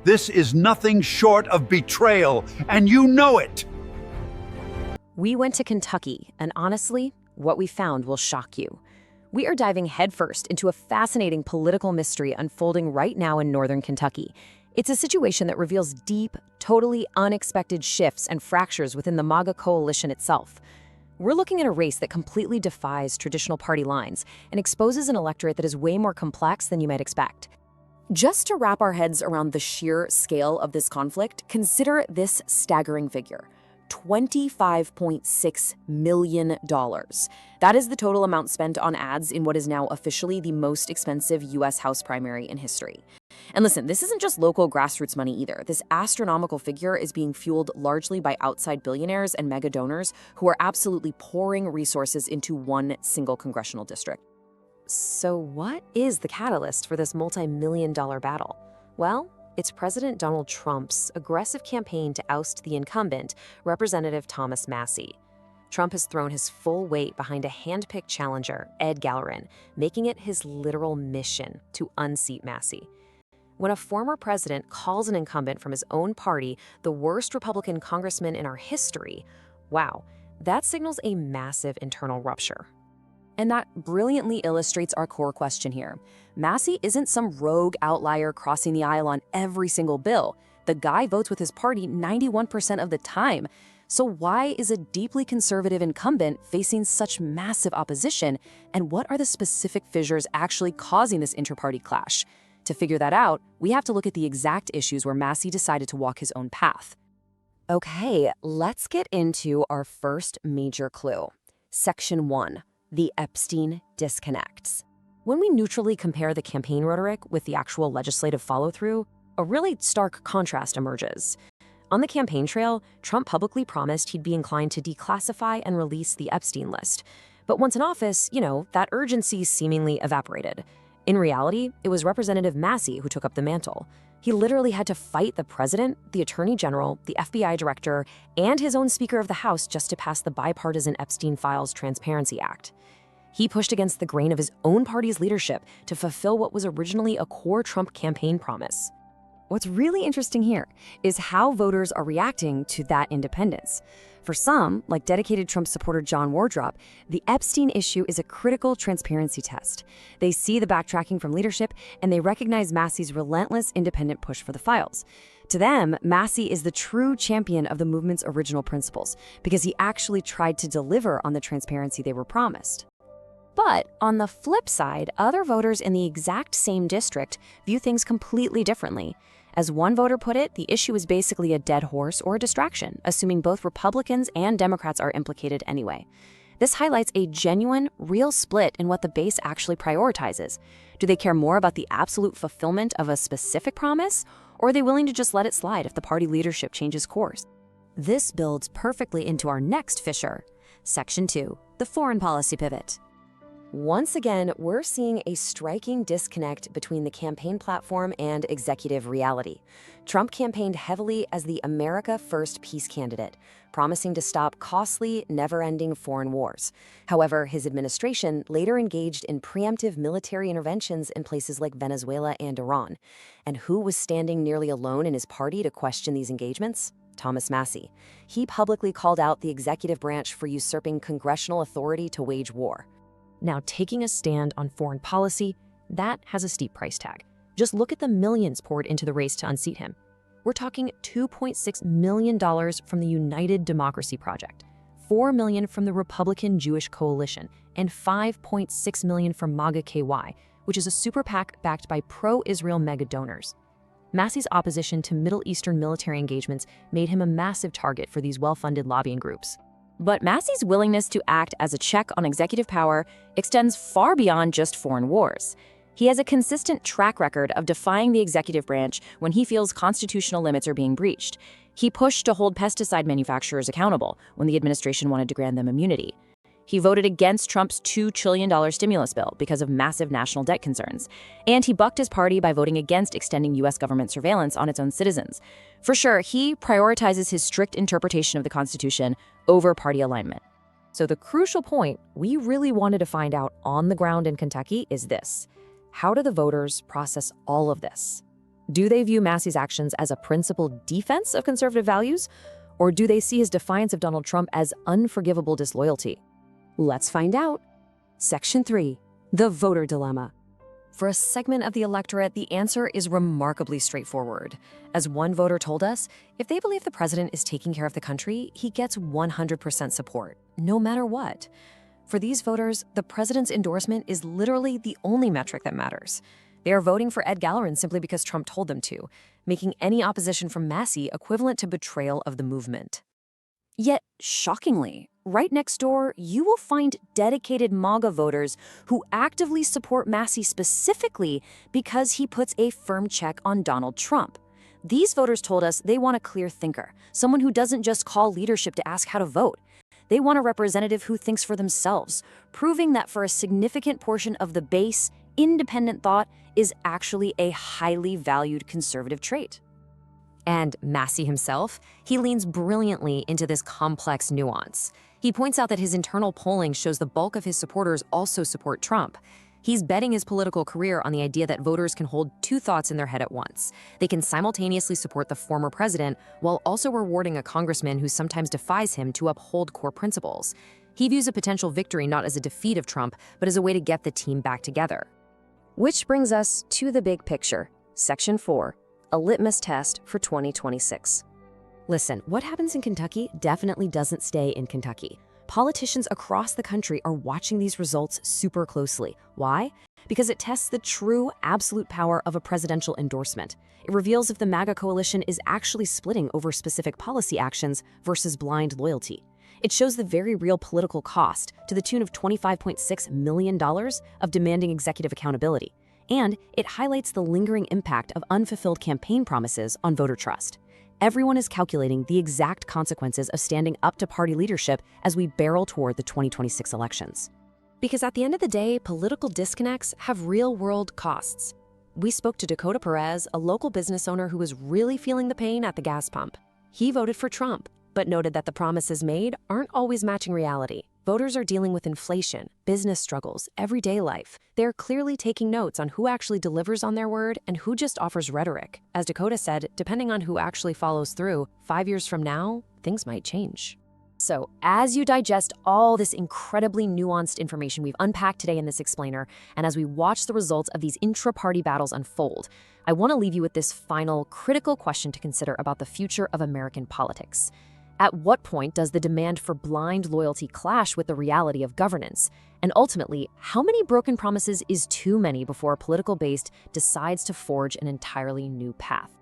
This is nothing short of betrayal, and you know it. We went to Kentucky, and honestly, what we found will shock you. We are diving headfirst into a fascinating political mystery unfolding right now in northern Kentucky. It's a situation that reveals deep, totally unexpected shifts and fractures within the MAGA coalition itself. We're looking at a race that completely defies traditional party lines and exposes an electorate that is way more complex than you might expect. Just to wrap our heads around the sheer scale of this conflict, consider this staggering figure: $25.6 million. That is the total amount spent on ads in what is now officially the most expensive U.S. House primary in history. And listen, this isn't just local grassroots money either. This astronomical figure is being fueled largely by outside billionaires and mega donors who are absolutely pouring resources into one single congressional district. So what is the catalyst for this multi-million-dollar battle? Well, it's President Donald Trump's aggressive campaign to oust the incumbent, Representative Thomas Massie. Trump has thrown his full weight behind a hand-picked challenger, Ed Gallerin, making it his literal mission to unseat Massie. When a former president calls an incumbent from his own party the worst Republican congressman in our history, wow, that signals a massive internal rupture. And that brilliantly illustrates our core question here. Massie isn't some rogue outlier crossing the aisle on every single bill. The guy votes with his party 91% of the time. So why is a deeply conservative incumbent facing such massive opposition? And what are the specific fissures actually causing this inter-party clash? To figure that out, we have to look at the exact issues where Massie decided to walk his own path. Okay, let's get into our first major clue. Section 1. The Epstein disconnects. When we neutrally compare the campaign rhetoric with the actual legislative follow-through, a really stark contrast emerges. On the campaign trail, Trump publicly promised he'd be inclined to declassify and release the Epstein list. But once in office, that urgency seemingly evaporated. In reality, it was Representative Massie who took up the mantle. He literally had to fight the president, the attorney general, the FBI director, and his own Speaker of the House just to pass the bipartisan Epstein Files Transparency Act. He pushed against the grain of his own party's leadership to fulfill what was originally a core Trump campaign promise. What's really interesting here is how voters are reacting to that independence. For some, like dedicated Trump supporter John Wardrop, the Epstein issue is a critical transparency test. They see the backtracking from leadership, and they recognize Massie's relentless independent push for the files. To them, Massie is the true champion of the movement's original principles, because he actually tried to deliver on the transparency they were promised. But on the flip side, other voters in the exact same district view things completely differently. As one voter put it, the issue is basically a dead horse or a distraction, assuming both Republicans and Democrats are implicated anyway. This highlights a genuine, real split in what the base actually prioritizes. Do they care more about the absolute fulfillment of a specific promise, or are they willing to just let it slide if the party leadership changes course? This builds perfectly into our next fissure. Section 2, the foreign policy pivot. Once again, we're seeing a striking disconnect between the campaign platform and executive reality. Trump campaigned heavily as the America First peace candidate, promising to stop costly, never-ending foreign wars. However, his administration later engaged in preemptive military interventions in places like Venezuela and Iran. And who was standing nearly alone in his party to question these engagements? Thomas Massie. He publicly called out the executive branch for usurping congressional authority to wage war. Now, taking a stand on foreign policy, that has a steep price tag. Just look at the millions poured into the race to unseat him. We're talking $2.6 million from the United Democracy Project, $4 million from the Republican Jewish Coalition, and $5.6 million from MAGA KY, which is a super PAC backed by pro-Israel mega donors. Massie's opposition to Middle Eastern military engagements made him a massive target for these well-funded lobbying groups. But Massie's willingness to act as a check on executive power extends far beyond just foreign wars. He has a consistent track record of defying the executive branch when he feels constitutional limits are being breached. He pushed to hold pesticide manufacturers accountable when the administration wanted to grant them immunity. He voted against Trump's $2 trillion stimulus bill because of massive national debt concerns. And he bucked his party by voting against extending U.S. government surveillance on its own citizens. For sure, he prioritizes his strict interpretation of the Constitution over party alignment. So the crucial point we really wanted to find out on the ground in Kentucky is this: how do the voters process all of this? Do they view Massie's actions as a principled defense of conservative values? Or do they see his defiance of Donald Trump as unforgivable disloyalty? Let's find out. Section 3. The voter dilemma. For a segment of the electorate, the answer is remarkably straightforward. As one voter told us, if they believe the president is taking care of the country, he gets 100% support, no matter what. For these voters, the president's endorsement is literally the only metric that matters. They are voting for Ed Gallerin simply because Trump told them to, making any opposition from Massie equivalent to betrayal of the movement. Yet, shockingly, right next door, you will find dedicated MAGA voters who actively support Massie specifically because he puts a firm check on Donald Trump. These voters told us they want a clear thinker, someone who doesn't just call leadership to ask how to vote. They want a representative who thinks for themselves, proving that for a significant portion of the base, independent thought is actually a highly valued conservative trait. And Massie himself, he leans brilliantly into this complex nuance. He points out that his internal polling shows the bulk of his supporters also support Trump. He's betting his political career on the idea that voters can hold two thoughts in their head at once. They can simultaneously support the former president while also rewarding a congressman who sometimes defies him to uphold core principles. He views a potential victory not as a defeat of Trump, but as a way to get the team back together. Which brings us to the big picture, Section 4, a litmus test for 2026. Listen, what happens in Kentucky definitely doesn't stay in Kentucky. Politicians across the country are watching these results super closely. Why? Because it tests the true, absolute power of a presidential endorsement. It reveals if the MAGA coalition is actually splitting over specific policy actions versus blind loyalty. It shows the very real political cost, to the tune of $25.6 million of demanding executive accountability. And it highlights the lingering impact of unfulfilled campaign promises on voter trust. Everyone is calculating the exact consequences of standing up to party leadership as we barrel toward the 2026 elections. Because at the end of the day, political disconnects have real-world costs. We spoke to Dakota Perez, a local business owner who was really feeling the pain at the gas pump. He voted for Trump, but noted that the promises made aren't always matching reality. Voters are dealing with inflation, business struggles, everyday life. They're clearly taking notes on who actually delivers on their word and who just offers rhetoric. As Dakota said, depending on who actually follows through, 5 years from now, things might change. So, as you digest all this incredibly nuanced information we've unpacked today in this explainer, and as we watch the results of these intra-party battles unfold, I want to leave you with this final, critical question to consider about the future of American politics. At what point does the demand for blind loyalty clash with the reality of governance? And ultimately, how many broken promises is too many before a political base decides to forge an entirely new path?